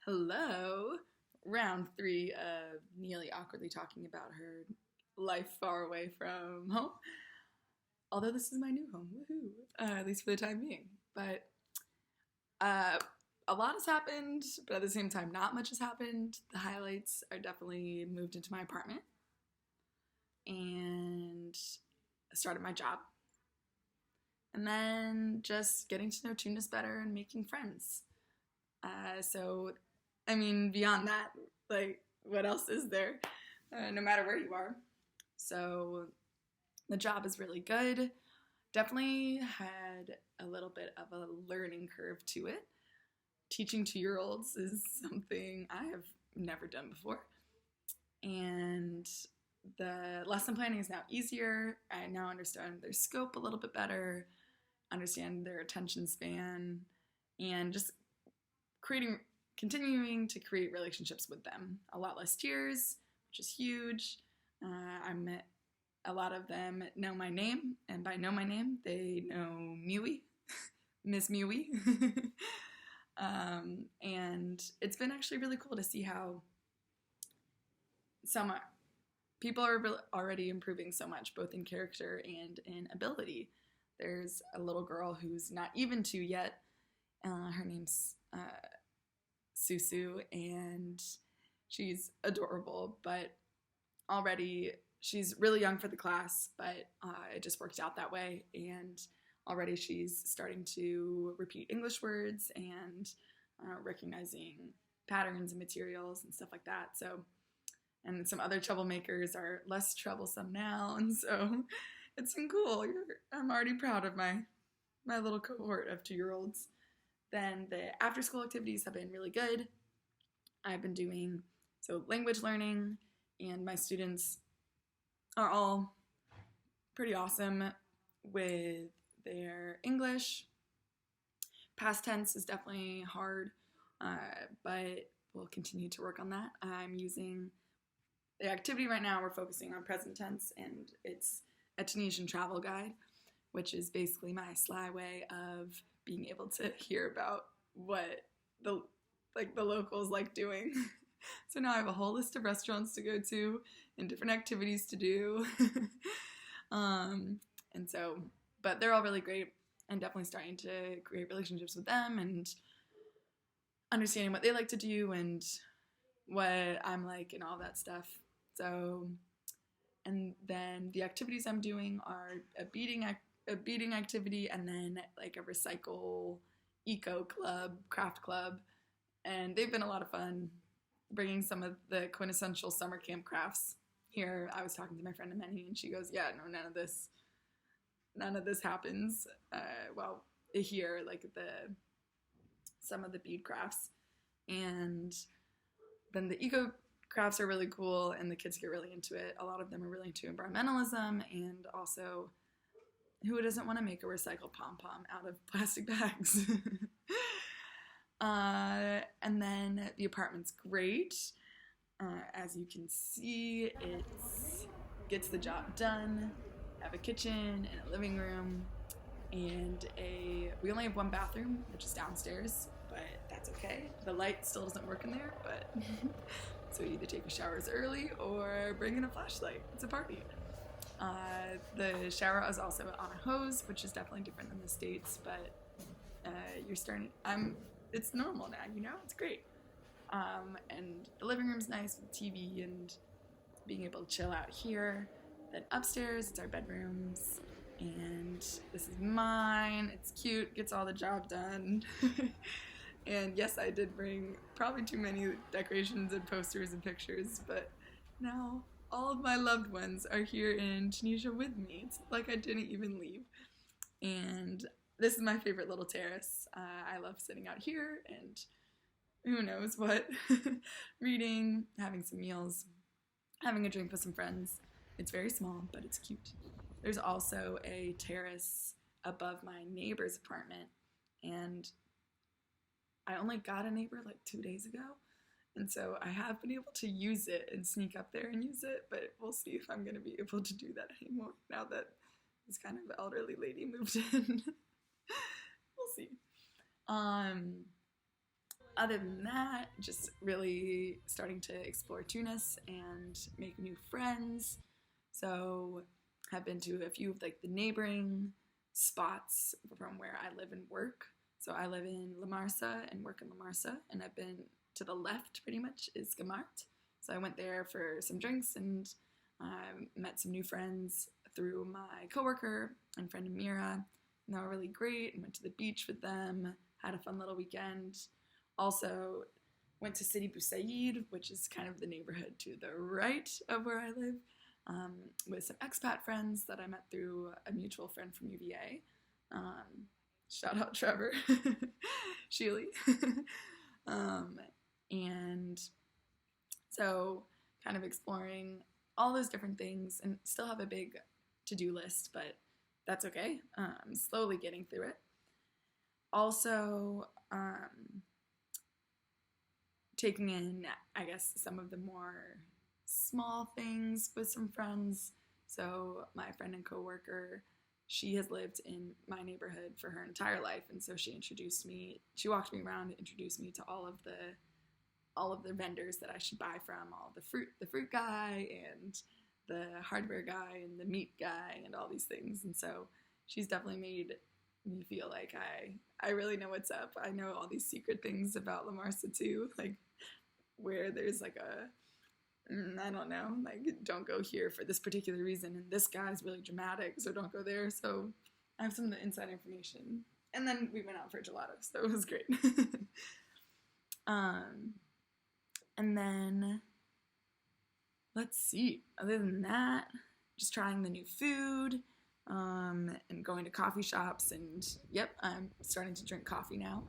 Hello. Round three of Neely awkwardly talking about her life far away from home. Although this is my new home, woohoo! At least for the time being. But uh, a lot has happened, but at the same time, not much has happened. The highlights are definitely moved into my apartment and started my job. And then just getting to know Tunis better and making friends. Beyond that, like, what else is there? No matter where you are. So, the job is really good. Definitely had a little bit of a learning curve to it. Teaching 2-year-olds is something I have never done before. And the lesson planning is now easier. I now understand their scope a little bit better, understand their attention span, and just continuing to create relationships with them. A lot less tears, which is huge. A lot of them know my name, and by know my name, they know Mewy, Miss Mewy. And it's been actually really cool to see how some people are already improving so much, both in character and in ability. There's a little girl who's not even 2 yet. Her name's Susu, and she's adorable, but already she's really young for the class, but it just worked out that way, and already she's starting to repeat English words and recognizing patterns and materials and stuff like that. So, and some other troublemakers are less troublesome now, and so it's been cool. I'm already proud of my little cohort of 2-year-olds. Then the after-school activities have been really good. I've been doing language learning, and my students are all pretty awesome with their English. Past tense is definitely hard, but we'll continue to work on that. I'm using the activity right now. We're focusing on present tense, and it's a Tunisian travel guide, which is basically my sly way of being able to hear about what the locals like doing. So now I have a whole list of restaurants to go to and different activities to do. But they're all really great, and definitely starting to create relationships with them and understanding what they like to do and what I'm like and all that stuff. So, and then the activities I'm doing are a beading activity, and then like a recycle eco club, craft club, and they've been a lot of fun, bringing some of the quintessential summer camp crafts here. I was talking to my friend Ameni, and she goes, yeah, no, none of this happens here, like some of the bead crafts. And then the eco crafts are really cool, and the kids get really into it. A lot of them are really into environmentalism, and also, who doesn't want to make a recycled pom-pom out of plastic bags? And then the apartment's great. As you can see, it gets the job done. I have a kitchen and a living room, and we only have one bathroom, which is downstairs, but that's okay. The light still doesn't work in there, but so you either take your showers early or bring in a flashlight. It's a party. The shower is also on a hose, which is definitely different than the States, but it's normal now, it's great. And the living room's nice with TV and being able to chill out here. Then upstairs, it's our bedrooms, and this is mine. It's cute, gets all the job done. And yes, I did bring probably too many decorations and posters and pictures, but now all of my loved ones are here in Tunisia with me. It's like I didn't even leave. And this is my favorite little terrace. I love sitting out here and who knows what, reading, having some meals, having a drink with some friends. It's very small, but it's cute. There's also a terrace above my neighbor's apartment, and I only got a neighbor like 2 days ago. And so I have been able to use it and sneak up there and use it, but we'll see if I'm going to be able to do that anymore now that this kind of elderly lady moved in. We'll see. other than that, just really starting to explore Tunis and make new friends. So have been to a few of like the neighboring spots from where I live and work. So I live in La Marsa and work in La Marsa, and I've been to the left pretty much is Gamart. So I went there for some drinks and met some new friends through my coworker and friend Amira, and they were really great, and went to the beach with them, had a fun little weekend. Also went to Sidi Bou Said, which is kind of the neighborhood to the right of where I live, with some expat friends that I met through a mutual friend from UVA. Shout out Trevor, Sheely. And so kind of exploring all those different things, and still have a big to-do list, but that's okay. Slowly getting through it. Also, taking in, I guess, some of the more small things with some friends. So my friend and coworker, she has lived in my neighborhood for her entire life, and so she walked me around and introduced me to all of the vendors that I should buy from, all the fruit guy and the hardware guy and the meat guy and all these things. And so she's definitely made me feel like I really know what's up. I know all these secret things about La Marsa too, like where there's like I don't know, like don't go here for this particular reason, and this guy's really dramatic, so don't go there. So I have some of the inside information. And then we went out for gelato, so it was great. And then, let's see, other than that, just trying the new food, and going to coffee shops, and yep, I'm starting to drink coffee now.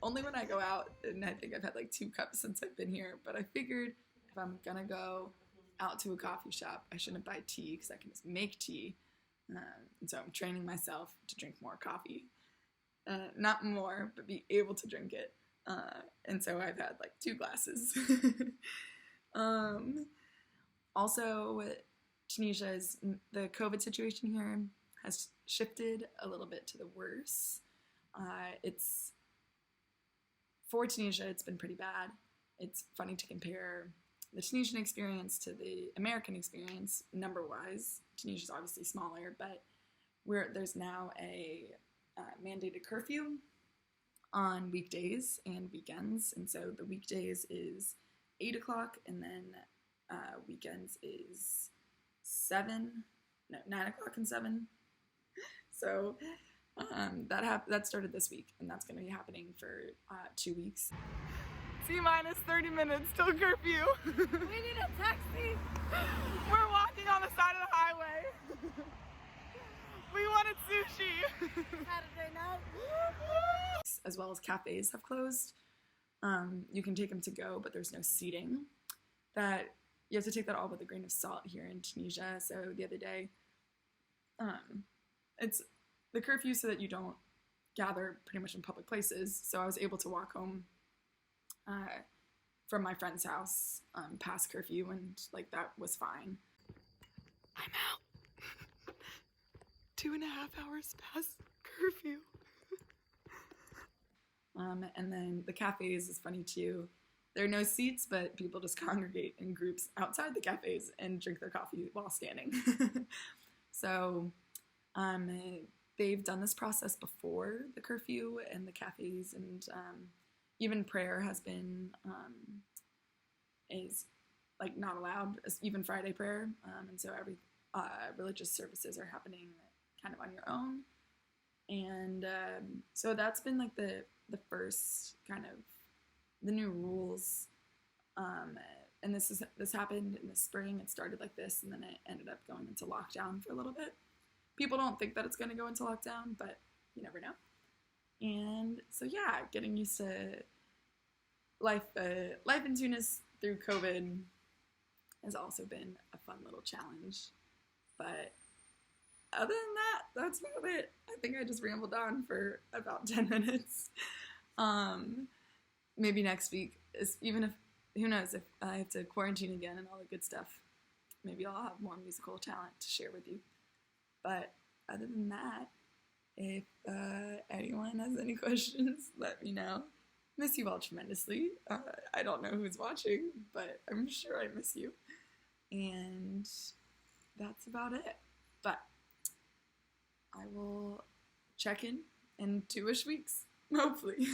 Only when I go out, and I think I've had like 2 cups since I've been here, but I figured if I'm gonna go out to a coffee shop, I shouldn't buy tea, because I can just make tea. And so I'm training myself to drink more coffee. Not more, but be able to drink it. And so I've had like 2 glasses. Also, the COVID situation here has shifted a little bit to the worse. For Tunisia, it's been pretty bad. It's funny to compare the Tunisian experience to the American experience, number-wise. Tunisia's obviously smaller, but there's now a mandated curfew on weekdays and weekends, and so the weekdays is 8 o'clock, and then weekends is 9 o'clock and 7. So that started this week, and that's going to be happening for 2 weeks. T-minus 30 minutes till curfew. We need a taxi. We're walking on the side of the highway. We wanted sushi. Saturday night. As well as cafes have closed. You can take them to go, but there's no seating. That you have to take that all with a grain of salt here in Tunisia. So the other day, it's the curfew so that you don't gather pretty much in public places. So I was able to walk home from my friend's house past curfew, and like that was fine. I'm out. 2.5 hours past curfew. And then the cafes is funny too. There are no seats, but people just congregate in groups outside the cafes and drink their coffee while standing. So they've done this process before the curfew and the cafes, and even prayer has been is like not allowed, even Friday prayer, and so every religious services are happening kind of on your own. And so that's been like the first kind of the new rules, and this happened in the spring. It started like this, and then it ended up going into lockdown for a little bit. People don't think that it's going to go into lockdown, but you never know. And so yeah, getting used to life in Tunis through COVID has also been a fun little challenge. But other than that, that's about it. I think I just rambled on for about 10 minutes. Maybe next week, even if, who knows, if I have to quarantine again and all the good stuff, maybe I'll have more musical talent to share with you. But other than that, if anyone has any questions, let me know. miss you all tremendously. I don't know who's watching, but I'm sure I miss you. And that's about it. But I will check in 2-ish weeks, hopefully.